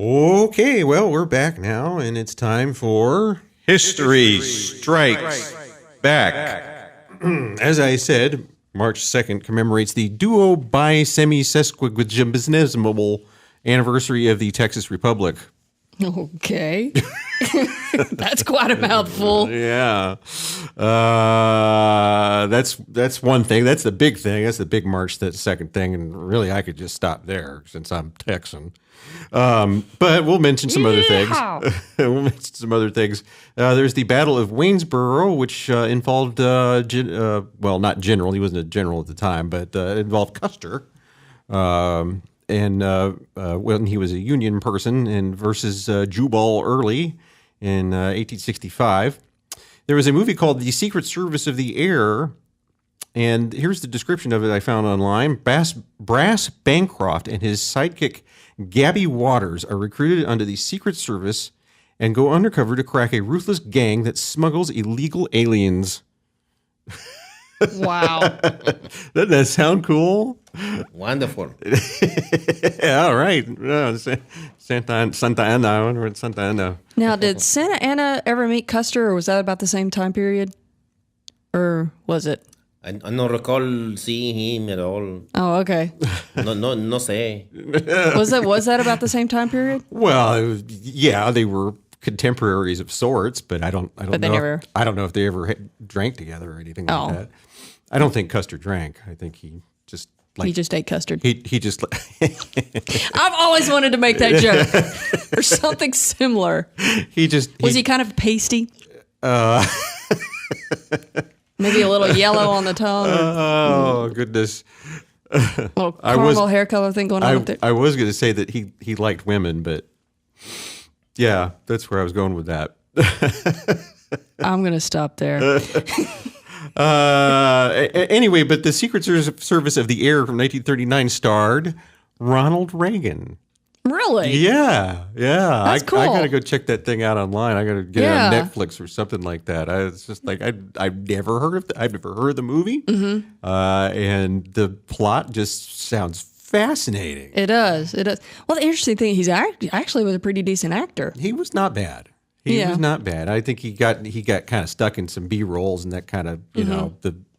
Okay, well, we're back now, and it's time for History Strikes Back. As I said, March 2nd commemorates the duo bi-semi-sesquiquagesimimal anniversary of the Texas Republic. Okay. That's quite a mouthful. Yeah. That's one thing. That's the big thing. That's the big March that second thing. And really, I could just stop there since I'm Texan. But we'll mention some other things. We'll mention some other things. There's the Battle of Waynesboro, which involved, well, not general. He wasn't a general at the time, but it involved Custer. And when he was a Union person, and versus Jubal Early in 1865. There was a movie called The Secret Service of the Air, and here's the description of it I found online. Brass Bancroft and his sidekick Gabby Waters are recruited under the Secret Service and go undercover to crack a ruthless gang that smuggles illegal aliens. Wow. Doesn't that sound cool? Wonderful. All right. Santa Ana. I wonder what Santa Ana. Now, did Santa Ana ever meet Custer, or was that about the same time period? Or was it? I don't recall seeing him at all. Oh, okay. No sé. Was that about the same time period? Well, yeah, they were contemporaries of sorts, but I don't But they know. never- I don't know if they ever drank together or anything like that. I don't think Custer drank. I think he just He just ate custard. he just I've always wanted to make that joke. Or something similar. Was he kind of pasty? Maybe a little yellow on the tongue. Oh goodness! Little caramel hair color thing going on up there. I was going to say that he liked women, but yeah, that's where I was going with that. I'm going to stop there. Anyway, but the Secret Service of the Air from 1939 starred Ronald Reagan. Really? Yeah. That's cool. I got to go check that thing out online. I got to get it on Netflix or something like that. It's just like I've never heard of the movie, and the plot just sounds fascinating. It does. Well, the interesting thing, he's actually was a pretty decent actor. He was not bad. He was not bad. I think he got kind of stuck in some B rolls and that kind of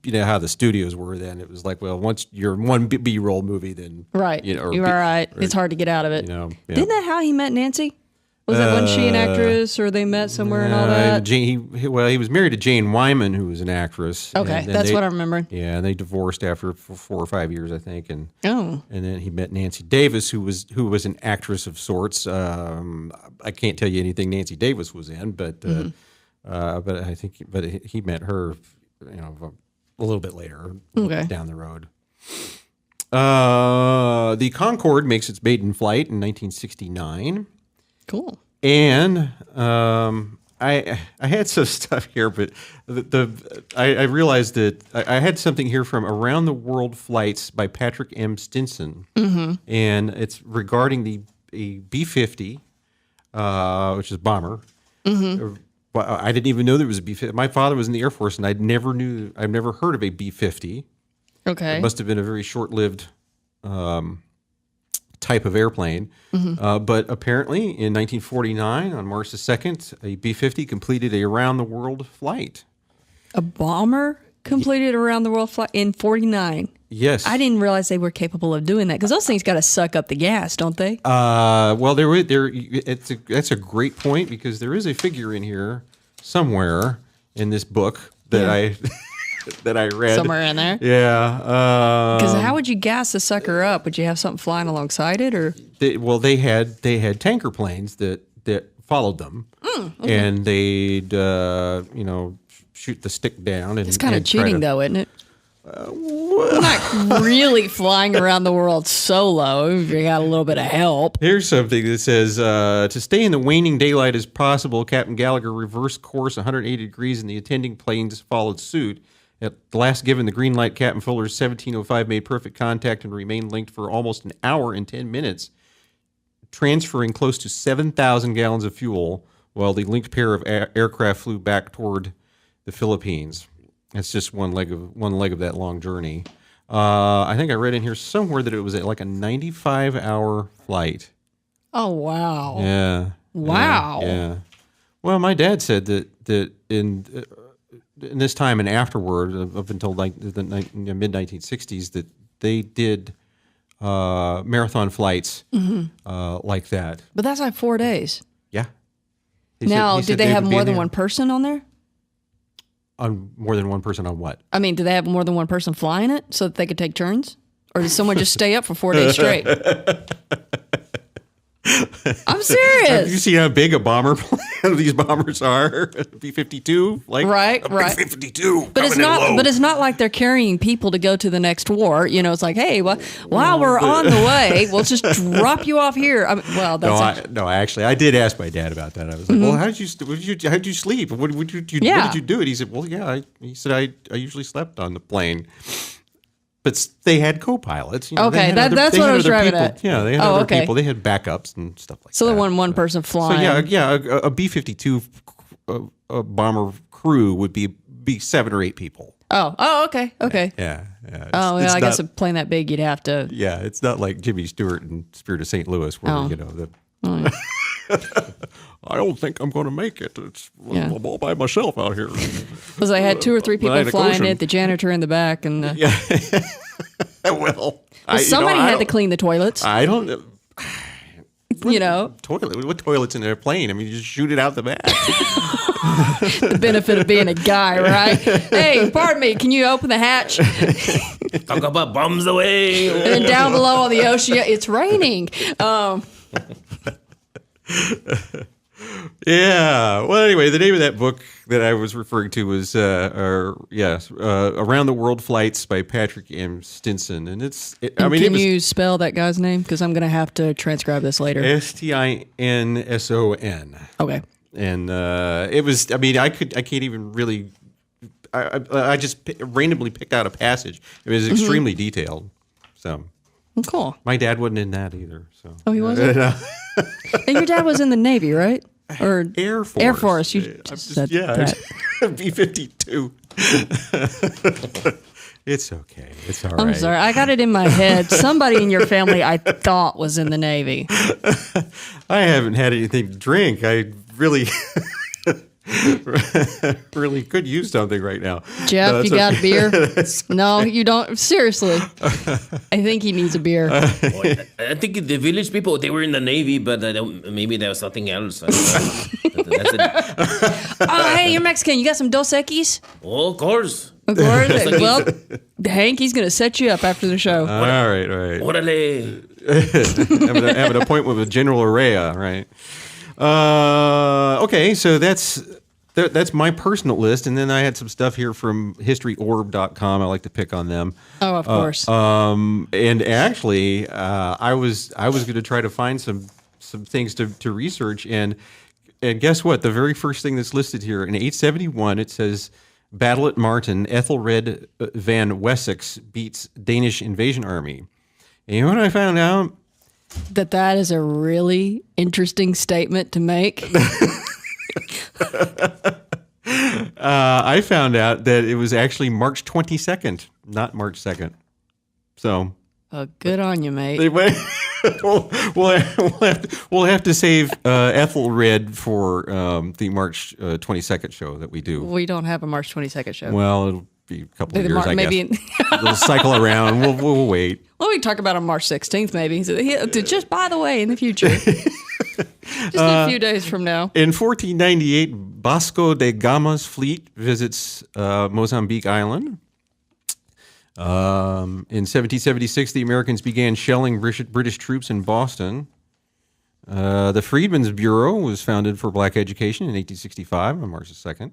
you know how the studios were then. It was like, well, once you're in one B roll movie, then Right. You are right. It's hard to get out of it. Yeah. Isn't that how he met Nancy? Wasn't she an actress, or they met somewhere and all that? He was married to Jane Wyman, who was an actress. Okay, that's what I remember. Yeah, and they divorced after 4 or 5 years, I think. And Oh. and then he met Nancy Davis, who was an actress of sorts. I can't tell you anything Nancy Davis was in, but I think he met her, a little bit later, down the road. The Concorde makes its maiden flight in 1969. Cool. And I had some stuff here, but I realized that I had something here from Around the World Flights by Patrick M. Stinson, and it's regarding the B-50, which is a bomber. I didn't even know there was a B-50. My father was in the Air Force, and I've never heard of a B-50. Okay. It must have been a very short-lived type of airplane. But apparently in 1949, on March the 2nd, a B-50 completed a around-the-world flight. A bomber completed a around the world flight in 49. Yes. I didn't realize they were capable of doing that, because those things got to suck up the gas, don't they? Well, that's a great point, because there is a figure in here somewhere in this book that I read. Somewhere in there? Yeah. Because how would you gas the sucker up? Would you have something flying alongside it, or? They had tanker planes that followed them, and they'd shoot the stick down. And It's kind of cheating, though, isn't it? Not really flying around the world solo. You got a little bit of help. Here's something that says, to stay in the waning daylight as possible, Captain Gallagher reversed course 180 degrees and the attending planes followed suit. At last given the green light, Captain Fuller's 1705 made perfect contact and remained linked for almost an hour and 10 minutes, transferring close to 7,000 gallons of fuel, while the linked pair of aircraft flew back toward the Philippines. That's just one leg of that long journey. I think I read in here somewhere that it was like a 95-hour flight. Oh, wow. Yeah. Wow. Yeah. Well, my dad said that in this time and afterward, up until like the mid 1960s, that they did marathon flights like that. But that's like 4 days. Yeah. Now, did they have would be more in than there. one person on there? On more than one person on what? I mean, do they have more than one person flying it so that they could take turns? Or did someone just stay up for 4 days straight? I'm serious. Have you seen how big a bomber plane these bombers are? B-52, like Right. B-52. But it's not like they're carrying people to go to the next war. You know, it's like, hey, while we're on the way, we'll just drop you off here. Actually, I did ask my dad about that. I was like, well, how did you sleep? What did you do? He said, well, yeah. He said, I usually slept on the plane. But they had co-pilots. Okay, that's what I was driving at. Yeah, they had other people. They had backups and stuff like that. So there wasn't one person flying. So a B-52 bomber crew would be 7 or 8 people. Oh, okay. Yeah. I guess a plane that big, you'd have to. Yeah, it's not like Jimmy Stewart in Spirit of St. Louis, where I don't think I'm going to make it. I'm all by myself out here. Because I had 2 or 3 people flying it, the janitor in the back, and somebody had to clean the toilets. I don't know. Toilet. What toilet's in a plane? I mean, you just shoot it out the back. The benefit of being a guy, right? Hey, pardon me, can you open the hatch? Talk about bombs away. And then down below on the ocean, it's raining. Yeah. Well, anyway, the name of that book that I was referring to was Around the World Flights by Patrick M. Stinson. And can you spell that guy's name? Because I'm going to have to transcribe this later. Stinson. Okay. And it was, I can't even really, I just randomly picked out a passage. It was extremely detailed. So. Cool. My dad wasn't in that either. So. Oh, he wasn't? And your dad was in the Navy, right? Or Air Force. Air Force. You just said that. B-52. It's okay. It's all right. I'm sorry. I got it in my head. Somebody in your family I thought was in the Navy. I haven't had anything to drink. I really... really could use something right now. Jeff, you got a beer? No, you don't. Seriously. I think he needs a beer. I think the village people, they were in the Navy, but maybe there was something else. That's it. Hey, you're Mexican. You got some Dos Equis? Oh, of course. Of course. Well, Hank, he's going to set you up after the show. All right. Orale. Have an appointment with General Arrea, right? Okay, so that's my personal list, and then I had some stuff here from historyorb.com. I like to pick on them. Oh, of course. And actually, I was going to try to find some things to research, and guess what? The very first thing that's listed here in 871, it says Battle at Martin, Ethelred van Wessex beats Danish invasion army. And you know what I found out? That is a really interesting statement to make. I found out that it was actually March 22nd, not March 2nd. So, good on you, mate. We'll have to save Ethelred for the March 22nd show that we do. We don't have a March 22nd show. Well, it'll be a couple of years, I maybe guess. It'll cycle around. We'll wait. Well, we can talk about it on March 16th, maybe. So, just by the way, in the future. Just a few days from now. In 1498, Vasco da Gama's fleet visits Mozambique Island. In 1776, the Americans began shelling British troops in Boston. The Freedmen's Bureau was founded for black education in 1865 on March 2nd.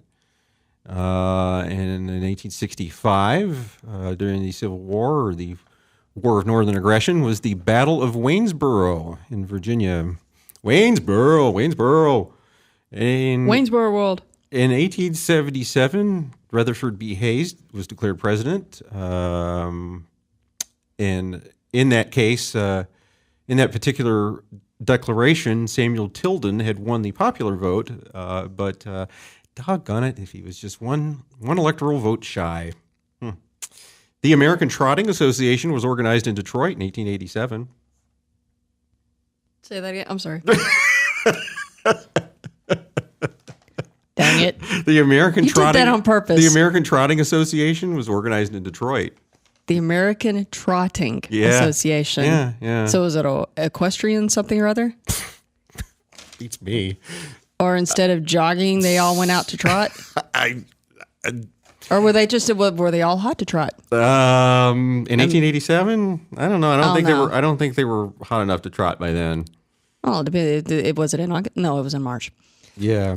And in 1865, during the Civil War, or the War of Northern Aggression, was the Battle of Waynesboro in Virginia. Waynesboro. Waynesboro World. In 1877, Rutherford B. Hayes was declared president. And in that case, in that particular declaration, Samuel Tilden had won the popular vote, but doggone it if he was just one electoral vote shy. The American Trotting Association was organized in Detroit in 1887. Say that again. I'm sorry. Dang it. The American You Trotting. did that on purpose. The American Trotting Association was organized in Detroit. The American Trotting Association. Yeah, yeah. So is it a equestrian something or other? Beats me. Or instead of jogging, they all went out to trot? Or were they all hot to trot? In 1887, I don't know. I don't think they were hot enough to trot by then. Oh, it was it in August? No, it was in March. Yeah.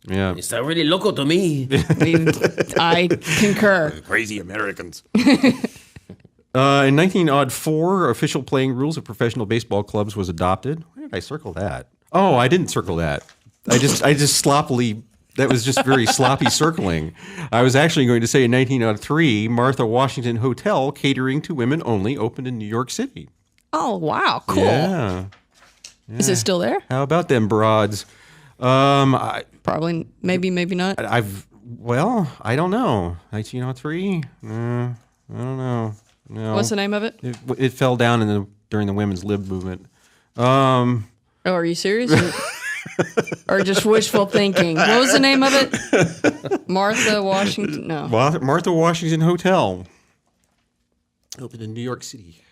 Yeah. It's not really local to me. I concur. Crazy Americans. In 1904, official playing rules of professional baseball clubs was adopted. Why did I circle that? Oh, I didn't circle that. I just sloppily. That was just very sloppy circling. I was actually going to say in 1903, Martha Washington Hotel, catering to women only, opened in New York City. Oh, wow. Cool. Yeah. Is it still there? How about them broads? Probably, maybe not. I don't know. 1903? I don't know. No. What's the name of it? It fell down during the women's lib movement. Oh, are you serious? Or just wishful thinking? What was the name of it? Martha Washington? No. Martha Washington Hotel. Opened in New York City.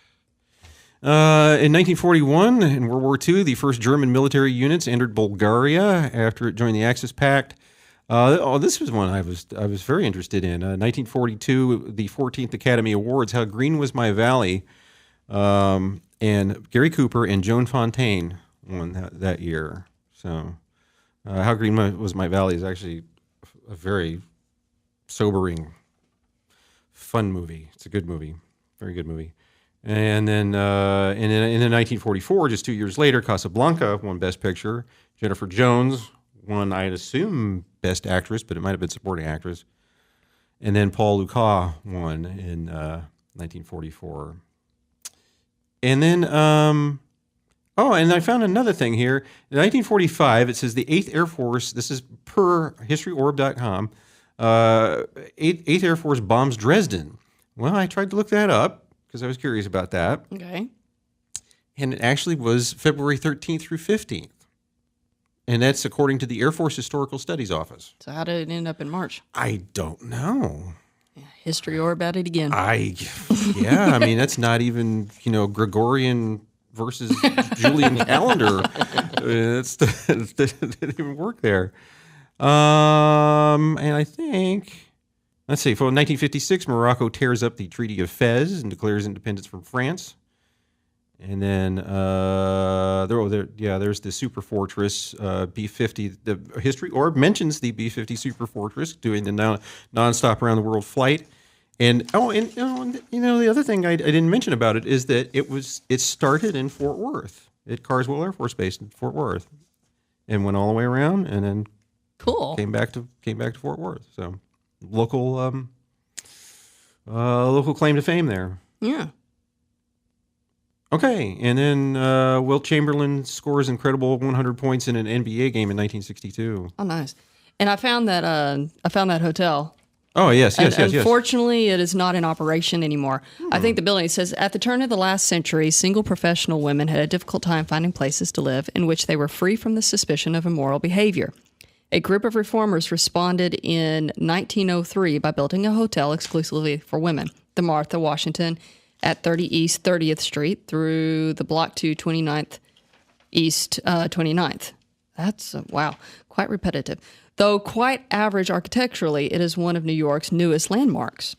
In 1941, in World War II, the first German military units entered Bulgaria after it joined the Axis Pact. This was one I was very interested in. 1942, the 14th Academy Awards. How Green Was My Valley, and Gary Cooper and Joan Fontaine won that year. So, How Green Was My Valley is actually a very sobering, fun movie. It's a good movie, very good movie. And then in 1944, just 2 years later, Casablanca won Best Picture. Jennifer Jones won, I'd assume, Best Actress, but it might have been Supporting Actress. And then Paul Lucas won in 1944. And then, and I found another thing here. In 1945, it says the 8th Air Force, this is per HistoryOrb.com, 8th Air Force bombs Dresden. Well, I tried to look that up, because I was curious about that. Okay. And it actually was February 13th through 15th. And that's according to the Air Force Historical Studies Office. So how did it end up in March? I don't know. Yeah, history or about it again. I mean, that's not even, Gregorian versus Julian calendar. It didn't even work there. And I think... Let's see. For 1956, Morocco tears up the Treaty of Fez and declares independence from France. And then there's the Super Fortress B-50. The History Orb mentions the B-50 Super Fortress doing the nonstop around the world flight. And the other thing I didn't mention about it is that it started in Fort Worth at Carswell Air Force Base in Fort Worth, and went all the way around, and then came back to Fort Worth. So. Local claim to fame there. Yeah. Okay, and then Wilt Chamberlain scores incredible 100 points in an NBA game in 1962. Oh, nice. And I found that hotel. Oh, yes. Unfortunately, it is not in operation anymore. I think the building says, at the turn of the last century, single professional women had a difficult time finding places to live in which they were free from the suspicion of immoral behavior. A group of reformers responded in 1903 by building a hotel exclusively for women, the Martha Washington, at 30 East 30th Street through the block to 29th East 29th. That's, wow, quite repetitive. Though quite average architecturally, it is one of New York's newest landmarks.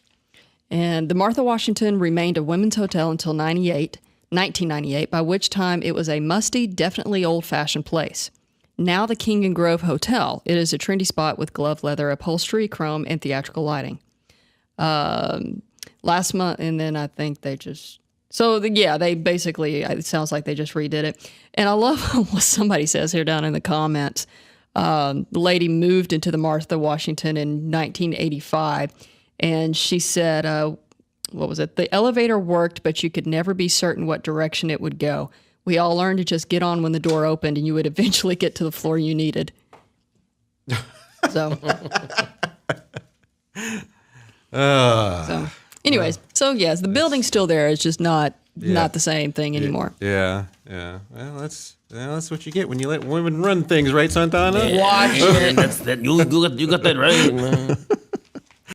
And the Martha Washington remained a women's hotel until 1998, by which time it was a musty, definitely old-fashioned place. Now the King and Grove Hotel. It is a trendy spot with glove leather upholstery, chrome, and theatrical lighting. Last month, and then I think they just... they basically, it sounds like they just redid it. And I love what somebody says here down in the comments. The lady moved into the Martha Washington in 1985, and she said, what was it? The elevator worked, but you could never be certain what direction it would go. We all learned to just get on when the door opened, and you would eventually get to the floor you needed. So, anyways, yes, the building's still there. It's just not the same thing anymore. Yeah. Well, that's Well, that's what you get when you let women run things, right, Santana? Watch it. You got that right, man.